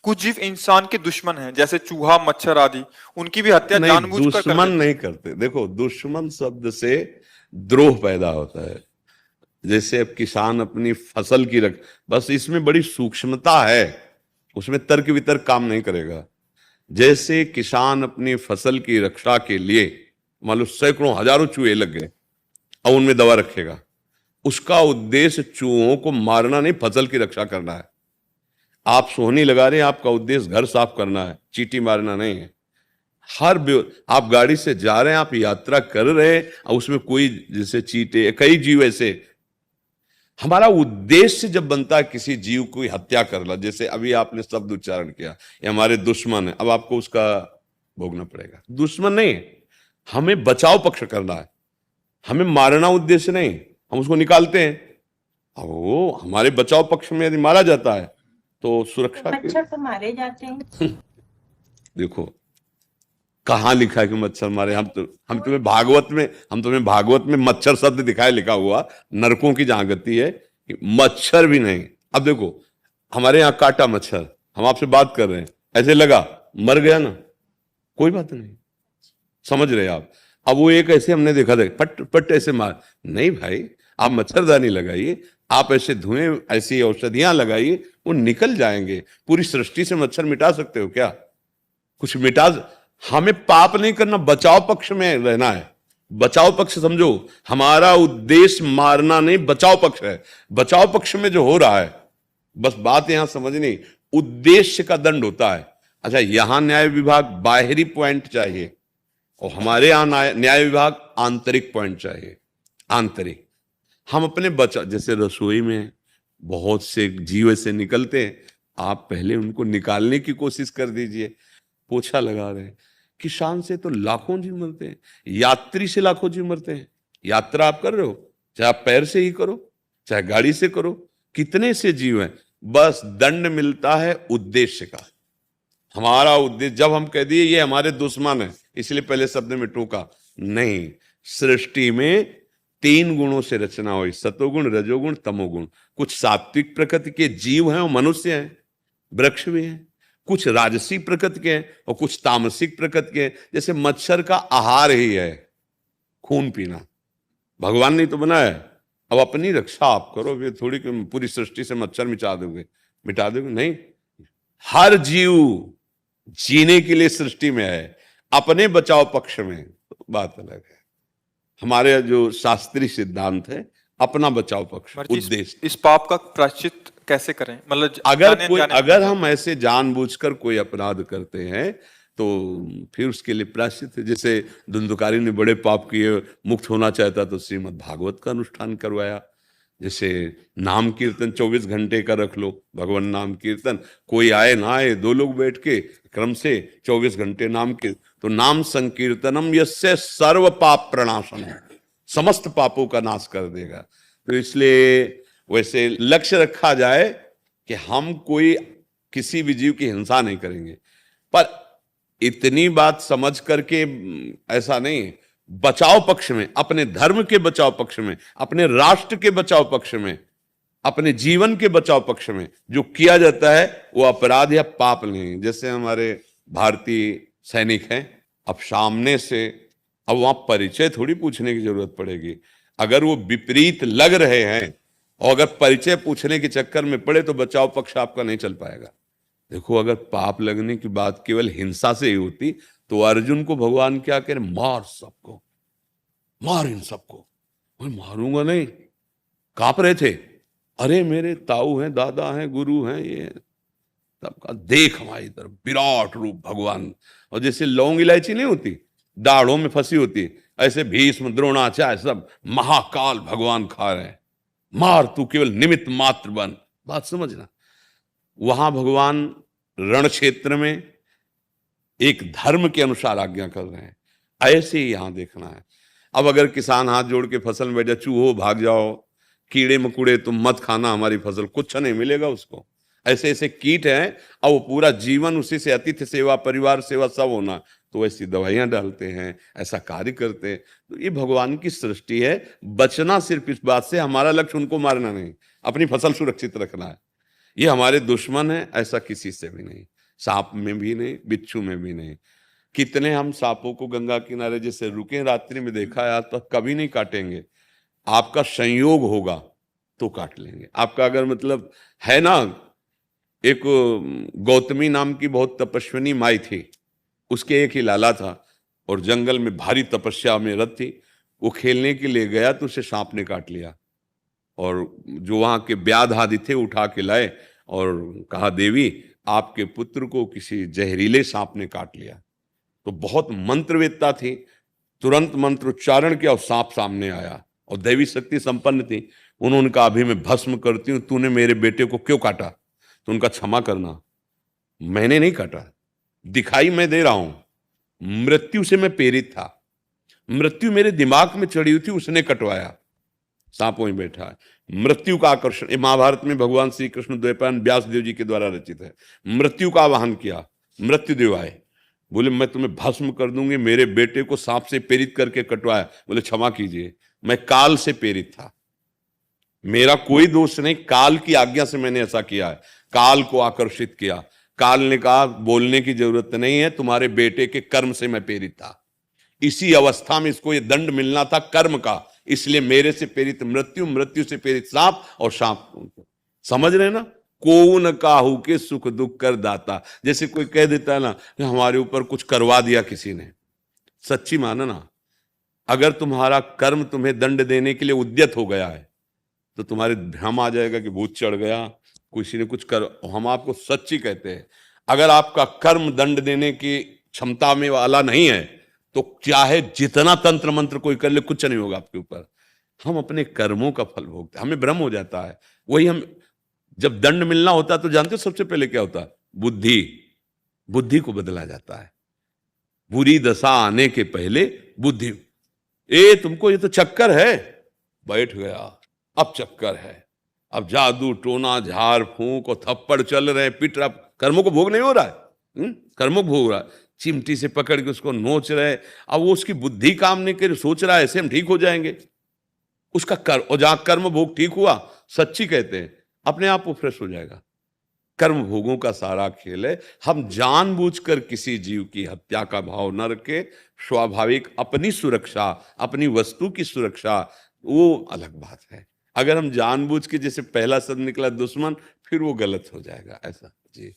कुछ जीव इंसान के दुश्मन हैं, जैसे चूहा, मच्छर आदि, उनकी भी हत्या नहीं, जानबूझकर कर दुश्मन देते नहीं करते। देखो, दुश्मन शब्द से द्रोह पैदा होता है। जैसे अब किसान अपनी फसल की बस इसमें बड़ी सूक्ष्मता है, उसमें तर्क वितर्क काम नहीं करेगा। जैसे किसान अपनी फसल की रक्षा के लिए मान लो सैकड़ों हजारों चूहे लग गए, अब उनमें दवा रखेगा, उसका उद्देश्य चूहों को मारना नहीं, फसल की रक्षा करना है। आप सोहनी लगा रहे हैं, आपका उद्देश्य घर साफ करना है, चींटी मारना नहीं है। आप गाड़ी से जा रहे हैं, आप यात्रा कर रहे हैं और उसमें कोई जैसे चींटे, कई जीव ऐसे, हमारा उद्देश्य जब बनता है किसी जीव की हत्या करना, जैसे अभी आपने शब्द उच्चारण किया, ये हमारे दुश्मन है, अब आपको उसका भोगना पड़ेगा। दुश्मन नहीं है, हमें बचाव पक्ष करना है, हमें मारना उद्देश्य नहीं। हम उसको निकालते हैं, अब वो हमारे बचाव पक्ष में यदि मारा जाता है तो सुरक्षा के मच्छर तो मारे जाते हैं। देखो कहाँ लिखा है कि मच्छर मारे? हम तुम्हें भागवत में मच्छर शब्द दिखाए लिखा हुआ, नरकों की जहां गति है, मच्छर भी नहीं। अब देखो हमारे यहाँ काटा मच्छर, हम आपसे बात कर रहे हैं, ऐसे लगा, मर गया ना, कोई बात नहीं, समझ रहे आप? अब वो एक ऐसे हमने देखा था, पट पट ऐसे मार, नहीं भाई, आप मच्छरदानी लगाइए, आप ऐसे धुएं, ऐसी औषधियां लगाइए, वो निकल जाएंगे। पूरी सृष्टि से मच्छर मिटा सकते हो क्या? कुछ मिटा, हमें पाप नहीं करना, बचाव पक्ष में रहना है। बचाव पक्ष समझो, हमारा उद्देश्य मारना नहीं, बचाव पक्ष है। बचाव पक्ष में जो हो रहा है, बस बात यहां समझनी, उद्देश्य का दंड होता है। अच्छा, यहां न्याय विभाग बाहरी पॉइंट चाहिए और हमारे यहां न्याय विभाग आंतरिक पॉइंट चाहिए। आंतरिक, हम अपने बचाव, जैसे रसोई में बहुत से जीव ऐसे निकलते हैं, आप पहले उनको निकालने की कोशिश कर दीजिए। पोछा लगा रहे हैं, किसान से तो लाखों जीव मरते हैं, यात्री से लाखों जीव मरते हैं। यात्रा आप कर रहे हो, चाहे आप पैर से ही करो, चाहे गाड़ी से करो, कितने से जीव हैं। बस दंड मिलता है उद्देश्य का। हमारा उद्देश्य, जब हम कह दिए ये हमारे दुश्मन है, इसलिए पहले शब्द में टोका नहीं। सृष्टि में 3 गुणों से रचना हुई, सतोगुण, रजोगुण, तमोगुण। कुछ सात्विक प्रकृति के जीव हैं और मनुष्य हैं, वृक्ष भी हैं, कुछ राजसिक प्रकृति के हैं और कुछ तामसिक प्रकृति के हैं। जैसे मच्छर का आहार ही है खून पीना, भगवान ने तो बनाया है, अब अपनी रक्षा आप करो, ये थोड़ी कि पूरी सृष्टि से मच्छर मिटा दोगे, नहीं। हर जीव जीने के लिए सृष्टि में है, अपने बचाव पक्ष में तो बात अलग है। हमारे जो शास्त्रीय सिद्धांत है, अपना बचाव पक्ष, उद्देश्य। इस पाप का प्रायश्चित कैसे करें? मतलब अगर हम ऐसे जानबूझकर कोई अपराध करते हैं तो फिर उसके लिए प्रायश्चित है। जैसे धुंधुकारी ने बड़े पाप किए, मुक्त होना चाहता तो श्रीमद् भागवत का अनुष्ठान करवाया। जैसे नाम कीर्तन 24 घंटे का रख लो, भगवान नाम कीर्तन, कोई आए ना आए, 2 लोग बैठ के क्रम से 24 घंटे नाम के, तो नाम संकीर्तनम यस्य सर्व पाप प्रणाशम, समस्त पापों का नाश कर देगा। तो इसलिए वैसे लक्ष्य रखा जाए कि हम कोई किसी भी जीव की हिंसा नहीं करेंगे, पर इतनी बात समझ करके ऐसा नहीं, बचाव पक्ष में, अपने धर्म के बचाव पक्ष में, अपने राष्ट्र के बचाव पक्ष में, अपने जीवन के बचाव पक्ष में जो किया जाता है वो अपराध या पाप नहीं। जैसे हमारे भारतीय सैनिक हैं, अब सामने से, अब वहां परिचय थोड़ी पूछने की जरूरत पड़ेगी। अगर वो विपरीत लग रहे हैं और अगर परिचय पूछने के चक्कर में पड़े तो बचाव पक्ष आपका नहीं चल पाएगा। देखो, अगर पाप लगने की बात केवल हिंसा से ही होती तो अर्जुन को भगवान क्या कह रहे, मार सबको, मार इन सबको। मैं मारूंगा नहीं, कांप रहे थे, अरे मेरे ताऊ हैं, दादा हैं, गुरु हैं, ये सबका देख हमारी तरफ विराट रूप भगवान। और जैसे लौंग इलायची नहीं होती, दाढ़ों में फंसी होती, ऐसे भीष्म, द्रोणाचार्य सब महाकाल भगवान खा रहे हैं, मार, तू केवल निमित्त मात्र बन। बात समझना, वहां भगवान रण क्षेत्र में एक धर्म के अनुसार आज्ञा कर रहे हैं, ऐसे ही यहां देखना है। अब अगर किसान हाथ जोड़ के फसल में बैठ जाए, चूहो भाग जाओ, कीड़े मकुड़े तुम मत खाना हमारी फसल, कुछ नहीं मिलेगा उसको। ऐसे ऐसे कीट हैं और वो पूरा जीवन उसी से, अतिथि सेवा, परिवार सेवा सब होना, तो ऐसी दवाइयां डालते हैं, ऐसा कार्य करते हैं। तो ये भगवान की सृष्टि है। बचना सिर्फ इस बात से, हमारा लक्ष्य उनको मारना नहीं, अपनी फसल सुरक्षित रखना है। ये हमारे दुश्मन है, ऐसा किसी से भी नहीं। सांप में भी नहीं, बिच्छू में भी नहीं। कितने हम सांपों को गंगा किनारे जैसे रुके रात्रि में देखा है, आज तक कभी नहीं काटेंगे। आपका संयोग होगा तो काट लेंगे। आपका अगर मतलब है ना, एक गौतमी नाम की बहुत तपस्विनी माई थी, उसके एक ही लाला था और जंगल में भारी तपस्या में रत थी। वो खेलने के लिए गया तो उसे सांप ने काट लिया, और जो वहां के व्याध आदि थे उठा के लाए और कहा, देवी आपके पुत्र को किसी जहरीले सांप ने काट लिया। तो बहुत मंत्रवेत्ता थी, तुरंत मंत्र उच्चारण किया और सांप सामने आया, और दैवी शक्ति संपन्न थी। उन्होंने कहा, अभी मैं भस्म करती हूं, तूने मेरे बेटे को क्यों काटा? तो उनका, क्षमा करना, मैंने नहीं काटा, दिखाई मैं दे रहा हूं, मृत्यु से मैं प्रेरित था, मृत्यु मेरे दिमाग में चढ़ी हुई थी, उसने कटवाया। सांप वहीं बैठा है। मृत्यु का आकर्षण, ये महाभारत में भगवान श्री कृष्ण द्वैपायन व्यास देव जी के द्वारा रचित है। मृत्यु का आवाहन किया, मृत्यु देव आए, बोले मैं तुम्हें भस्म कर दूंगी, मेरे बेटे को सांप से प्रेरित करके कटवाया। बोले क्षमा कीजिए, मैं काल से प्रेरित था, मेरा कोई दोष नहीं, काल की आज्ञा से मैंने ऐसा किया है, काल को आकर्षित किया। काल ने कहा बोलने की जरूरत नहीं है, तुम्हारे बेटे के कर्म से मैं प्रेरित था, इसी अवस्था में इसको ये दंड मिलना था कर्म का, इसलिए मेरे से प्रेरित मृत्यु, मृत्यु से प्रेरित सांप, और सांप, समझ रहे ना, को न काहू के सुख दुख कर दाता। जैसे कोई कह देता है ना हमारे ऊपर कुछ करवा दिया किसी ने, सच्ची मानना, अगर तुम्हारा कर्म तुम्हें दंड देने के लिए उद्यत हो गया है तो तुम्हारे भ्रम आ जाएगा कि भूत चढ़ गया, किसी ने कुछ कर। हम आपको सच्ची कहते हैं, अगर आपका कर्म दंड देने की क्षमता में वाला नहीं है तो चाहे जितना तंत्र मंत्र कोई कर ले, कुछ नहीं होगा आपके ऊपर। हम अपने कर्मों का फल भोगते, हमें भ्रम हो जाता है। वही हम जब दंड मिलना होता है तो जानते हो सबसे पहले क्या होता है? बुद्धि, बुद्धि को बदला जाता है। बुरी दशा आने के पहले बुद्धि, तुमको ये तो चक्कर है, बैठ गया, अब चक्कर है, अब जादू टोना झाड़ फूंक और थप्पड़ चल रहे हैं, पिट रहा, कर्मों को भोग नहीं हो रहा है, कर्मों को भोग रहा है, चिमटी से पकड़ के उसको नोच रहे। अब वो उसकी बुद्धि काम नहीं कर, सोच रहा है ऐसे हम ठीक हो जाएंगे, उसका कर्म, और जहां कर्म भोग ठीक हुआ, सच्ची कहते हैं, अपने आप वो फ्रेश हो जाएगा। कर्म भोगों का सारा खेल है। हम जानबूझकर किसी जीव की हत्या का भाव न रखे, स्वाभाविक अपनी सुरक्षा, अपनी वस्तु की सुरक्षा, वो अलग बात है। अगर हम जानबूझ के, जैसे पहला शब्द निकला दुश्मन, फिर वो गलत हो जाएगा, ऐसा जी।